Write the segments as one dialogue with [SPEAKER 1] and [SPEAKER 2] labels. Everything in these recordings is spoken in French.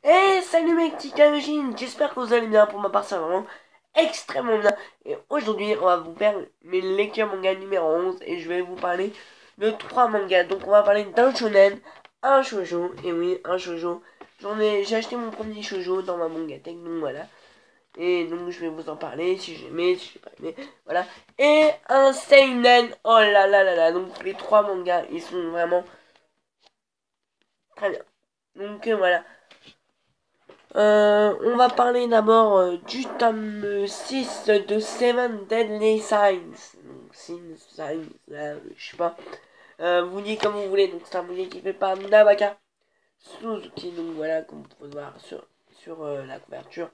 [SPEAKER 1] Et salut mes petits canogines, j'espère que vous allez bien. Pour ma part ça va vraiment extrêmement bien. Et aujourd'hui on va vous faire mes lectures manga numéro 11. Et je vais vous parler de 3 mangas. Donc on va parler d'un shonen, un shoujo. Et oui, un shoujo. J'ai acheté mon premier shoujo dans ma mangatech, donc voilà. Et donc je vais vous en parler si j'ai aimé, si j'ai pas aimé, voilà. Et un seinen, oh là là là là. Donc les 3 mangas ils sont vraiment très bien. Donc voilà. On va parler d'abord du tome 6 de Seven Deadly Signs. Donc, Signs, je sais pas. Vous dites comme vous voulez. Donc, c'est un manga qui fait par Nabaka Suzuki. Donc, voilà, comme vous pouvez voir sur la couverture.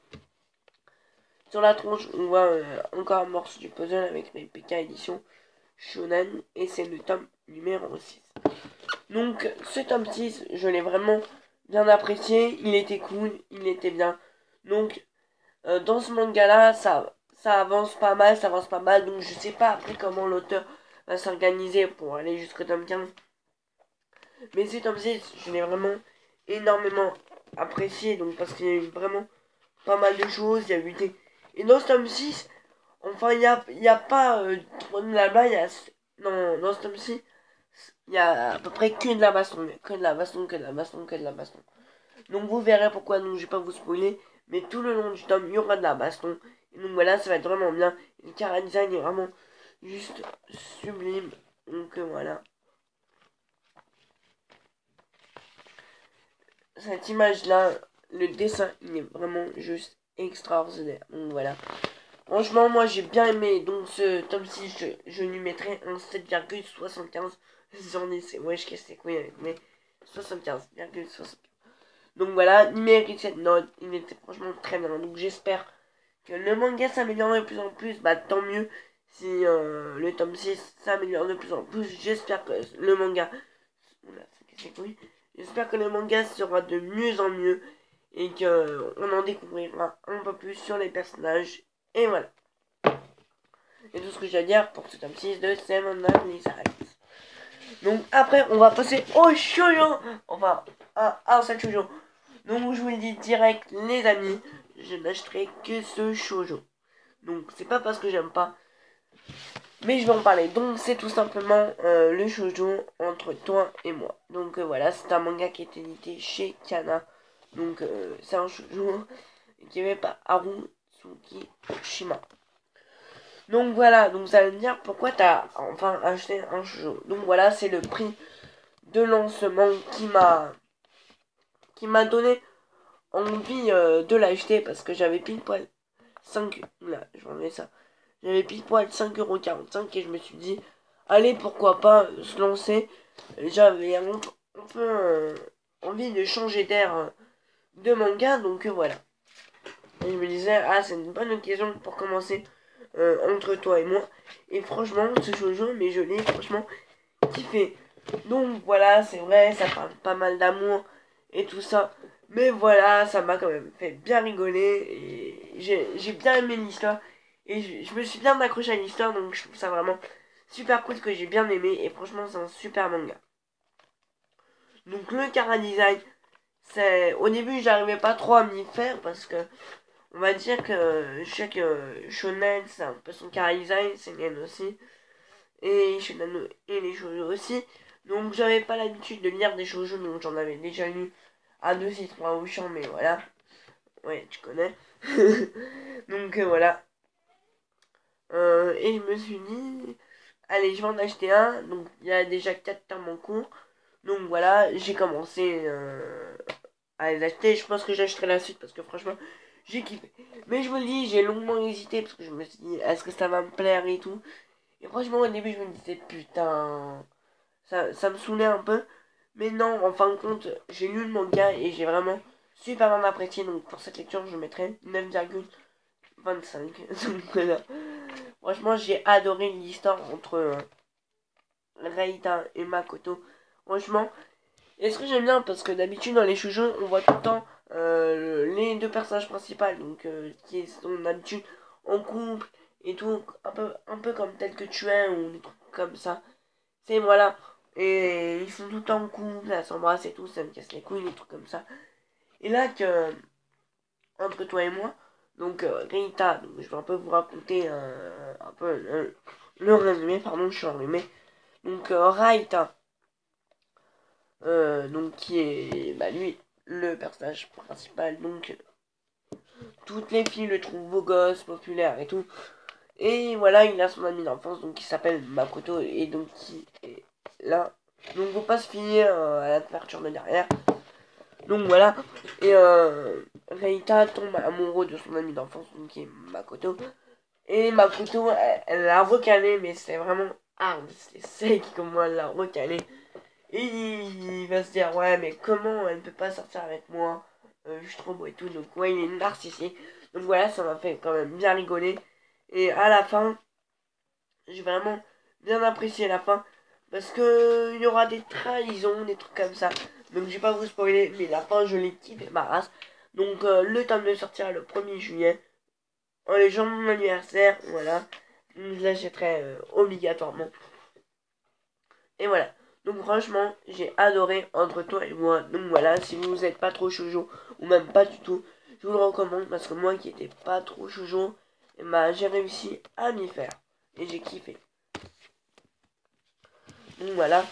[SPEAKER 1] Sur la tronche, on voit encore un morceau du puzzle avec les PK édition Shonen. Et c'est le tome numéro 6. Donc, ce tome 6, je l'ai vraiment bien apprécié. Il était cool, il était bien. Donc, dans ce manga-là, ça avance pas mal, ça avance pas mal. Donc, je sais pas après comment l'auteur va s'organiser pour aller jusqu'au tome 15. Mais ce tome 6, je l'ai vraiment énormément apprécié. Donc, parce qu'il y a eu vraiment pas mal de choses. Il y a eu des... Et dans ce tome 6, enfin, il y a pas là-bas, il y a... Non, dans ce tome 6, il y a à peu près que de la baston. Que de la baston, que de la baston, que de la baston. Donc vous verrez pourquoi, donc je vais pas vous spoiler. Mais tout le long du tome, il y aura de la baston. Et donc voilà, ça va être vraiment bien. Et le chara design est vraiment juste sublime. Donc voilà. Cette image-là, le dessin, il est vraiment juste extraordinaire. Donc voilà. Franchement, moi j'ai bien aimé. Donc ce tome 6, je lui mettrai un 7,75 sur 10. Ouais, je casse les couilles avec mes 75,75. Donc voilà, il mérite cette note. Il était franchement très bien. Donc j'espère que le manga s'améliore de plus en plus. Bah tant mieux si le tome 6 s'améliore de plus en plus. J'espère que le manga... Oula, c'est couilles. J'espère que le manga sera de mieux en mieux. Et qu'on en découvrira un peu plus sur les personnages. Et voilà. Et tout ce que j'ai à dire pour ce tome 6 de Seven Deadly Signs. Donc après, on va passer au shoujo. Enfin, à un seul shoujo. Donc je vous le dis direct, les amis, je n'achèterai que ce shoujo. Donc c'est pas parce que j'aime pas, mais je vais en parler. Donc c'est tout simplement le shoujo entre toi et moi. Donc voilà, c'est un manga qui est édité chez Kana. Donc c'est un shoujo qui est fait par Harusuki Shima. Donc voilà, donc ça veut me dire pourquoi t'as enfin acheté un shoujo. Donc voilà, c'est le prix de lancement qui m'a donné envie de l'acheter parce que j'avais pile poil 5... Là, je vais enlever ça. J'avais pile poil 5,45€ et je me suis dit, allez, pourquoi pas se lancer. J'avais un peu envie de changer d'air de manga, donc voilà. Et je me disais, ah, c'est une bonne occasion pour commencer entre toi et moi. Et franchement, ce shoujo, mais je l'ai franchement kiffé. Donc voilà, c'est vrai, ça parle pas mal d'amour et tout ça. Mais voilà, ça m'a quand même fait bien rigoler. Et j'ai bien aimé l'histoire. Et je me suis bien accroché à l'histoire. Donc je trouve ça vraiment super cool que j'ai bien aimé. Et franchement, c'est un super manga. Donc le chara design, c'est... Au début, j'arrivais pas trop à m'y faire. Parce que on va dire que chaque shonen, c'est un peu son chara design. C'est bien aussi. Et shonen et les shoujo aussi. Donc j'avais pas l'habitude de lire des shoujo, donc j'en avais déjà lu à 2 citrons au champ, mais voilà. Ouais, tu connais. Donc voilà. Et je me suis dit, allez, je vais en acheter un. Donc il y a déjà 4 tomes en cours. Donc voilà, j'ai commencé à les acheter. Je pense que j'achèterai la suite parce que franchement, j'ai kiffé. Mais je vous le dis, j'ai longuement hésité parce que je me suis dit, est-ce que ça va me plaire et tout. Et franchement, au début, je me disais, putain, ça me saoulait un peu. Mais non, en fin de compte, j'ai lu le manga et j'ai vraiment super bien apprécié. Donc pour cette lecture, je mettrai 9,25. Donc voilà. Franchement, j'ai adoré l'histoire entre Reita et Makoto. Franchement, et ce que j'aime bien, parce que d'habitude dans les shoujo, on voit tout le temps les deux personnages principaux, donc qui sont d'habitude en couple et tout, un peu comme tel que tu es, ou des trucs comme ça. C'est voilà. Et ils sont tout le temps en couple, à s'embrasser et tout, ça me casse les couilles, des trucs comme ça. Et là que, entre toi et moi, donc Rita, donc, je vais un peu vous raconter un peu le résumé, pardon, je suis enrhumé. Donc Raita, donc qui est, bah lui, le personnage principal, donc toutes les filles le trouvent beau gosse, populaire et tout. Et voilà, il a son ami d'enfance, donc qui s'appelle Makoto, et donc qui est là. Donc faut pas se fier à la couverture de derrière. Donc voilà, et Reita tombe amoureux de son ami d'enfance, donc qui est Makoto. Et Makoto, elle l'a recalé, mais c'est vraiment hard, c'est sec comment elle l'a recalé. Et il va se dire, ouais, mais comment elle ne peut pas sortir avec moi, je suis trop beau et tout. Donc ouais, il est narcissique. Donc voilà, ça m'a fait quand même bien rigoler. Et à la fin, j'ai vraiment bien apprécié la fin. Parce que il y aura des trahisons, des trucs comme ça. Donc je vais pas vous spoiler, mais la fin je l'ai kiffé ma race. Donc le temps de sortir le 1er juillet. En les jours de mon anniversaire, voilà. Je l'achèterai obligatoirement. Et voilà. Donc franchement, j'ai adoré Entre toi et moi. Donc voilà, si vous n'êtes pas trop shoujo, ou même pas du tout, je vous le recommande parce que moi qui étais pas trop shoujo, bah, j'ai réussi à m'y faire. Et j'ai kiffé. Donc voilà,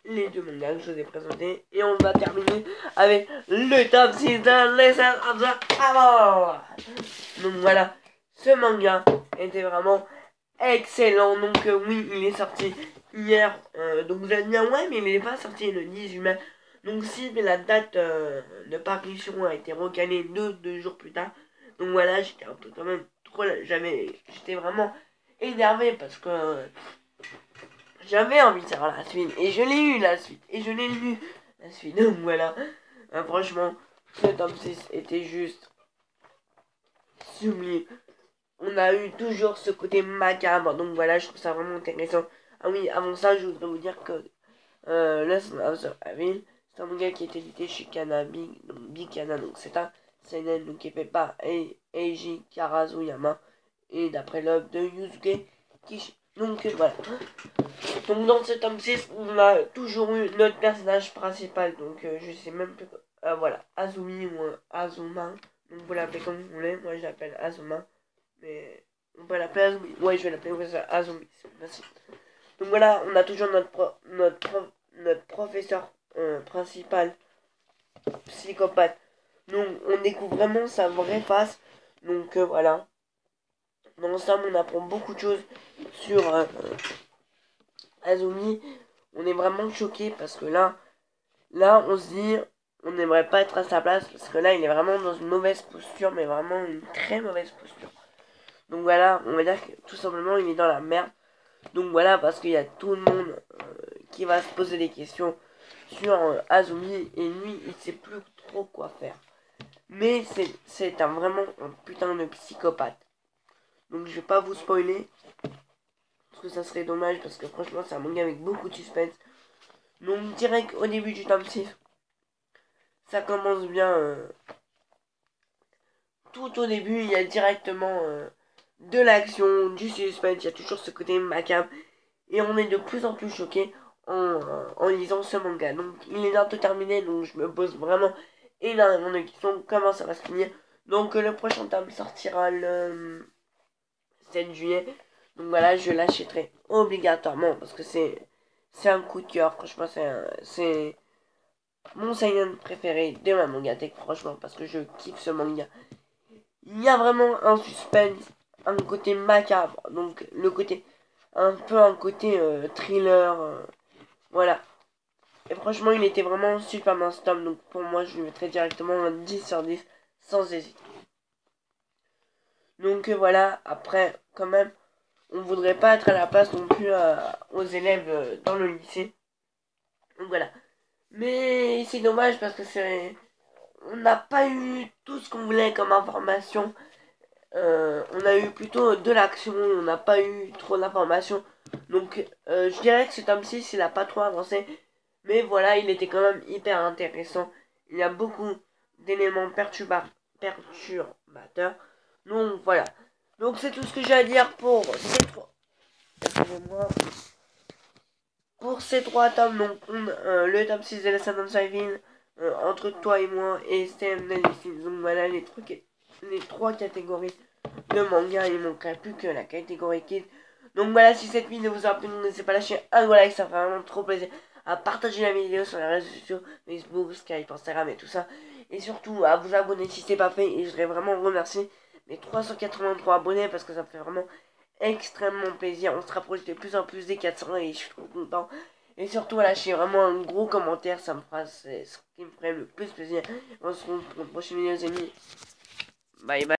[SPEAKER 1] les deux mangas que je vous ai présentés. Et on va terminer avec le top 6 de Legend of the Hammer. Donc voilà, ce manga était vraiment excellent. Donc oui, il est sorti hier. Donc vous allez me dire, ouais, mais il n'est pas sorti le 18 mai. Donc si, mais la date de parution a été recalée deux jours plus tard. Donc voilà, j'étais un peu quand même trop... J'étais vraiment énervé parce que j'avais envie de savoir la suite. Et je l'ai eu la suite. Et je l'ai lu la suite. Donc voilà. Franchement, ce tome 6 était juste sublime. On a eu toujours ce côté macabre. Donc voilà, je trouve ça vraiment intéressant. Ah oui, avant ça, je voudrais vous dire que Legend of the Evil, c'est un manga qui a été édité chez Kana Big, donc Big Kana, donc c'est un seinen donc qui est fait par Eiji Karazuyama et d'après l'œuvre de Yusuke Kishi. Donc voilà. Donc dans ce tome 6, on a toujours eu notre personnage principal, donc je sais même plus. Voilà, Azumi ou Azuma. Donc vous l'appelez comme vous voulez, moi je l'appelle Azuma. Mais on peut l'appeler Azumi. Ouais, je vais l'appeler Azumi, merci. Donc voilà, on a toujours notre professeur principal, psychopathe. Donc on découvre vraiment sa vraie face. Donc voilà. Dans l'ensemble, on apprend beaucoup de choses sur Azumi. On est vraiment choqué parce que là, on se dit, on n'aimerait pas être à sa place parce que là, il est vraiment dans une mauvaise posture, mais vraiment une très mauvaise posture. Donc voilà, on va dire que tout simplement, il est dans la merde. Donc voilà, parce qu'il y a tout le monde qui va se poser des questions sur Azumi et lui, il sait plus trop quoi faire. Mais c'est vraiment un putain de psychopathe. Donc je vais pas vous spoiler parce que ça serait dommage parce que franchement c'est un manga avec beaucoup de suspense. Donc direct au début du tome 6, ça commence bien. Tout au début, il y a directement de l'action, du suspense, il y a toujours ce côté macabre. Et on est de plus en plus choqué en lisant ce manga. Donc il est bientôt terminé, donc je me pose vraiment énormément de questions. Comment ça va se finir? Donc le prochain tome sortira le 7 juillet. Donc voilà, je l'achèterai obligatoirement parce que c'est un coup de cœur. Franchement, c'est mon seinen préféré de ma mangatech, franchement, parce que je kiffe ce manga. Il y a vraiment un suspense, un côté macabre, donc le côté un côté thriller, voilà. Et franchement, il était vraiment super bien ce tome, donc pour moi, je lui mettrais directement un 10 sur 10 sans hésiter. Donc voilà, après, quand même, on voudrait pas être à la place non plus aux élèves dans le lycée. Donc voilà. Mais c'est dommage parce que on n'a pas eu tout ce qu'on voulait comme information. On a eu plutôt de l'action, on n'a pas eu trop d'informations. Donc je dirais que ce tome 6 il a pas trop avancé. Mais voilà, il était quand même hyper intéressant. Il y a beaucoup d'éléments perturbateurs. Donc voilà. Donc c'est tout ce que j'ai à dire pour ces trois. Excusez-moi. Pour ces trois tomes, donc le tome 6 de la Sand Evil, entre toi et moi et Steve Nalissin. Donc voilà les trois catégories de manga. Il ne manquerait plus que la catégorie Kids. Donc voilà, si cette vidéo vous a plu, n'hésitez pas à lâcher un gros like, ça fait vraiment trop plaisir. À partager la vidéo sur les réseaux sociaux, Facebook, Skype, Instagram et tout ça. Et surtout à vous abonner si ce n'est pas fait. Et je voudrais vraiment remercier mes 383 abonnés parce que ça me fait vraiment extrêmement plaisir. On se rapproche de plus en plus des 400 et je suis trop content. Et surtout lâchez vraiment un gros commentaire, ça me fera, c'est ce qui me ferait le plus plaisir. On se retrouve pour une prochaine vidéo les amis. Bye bye.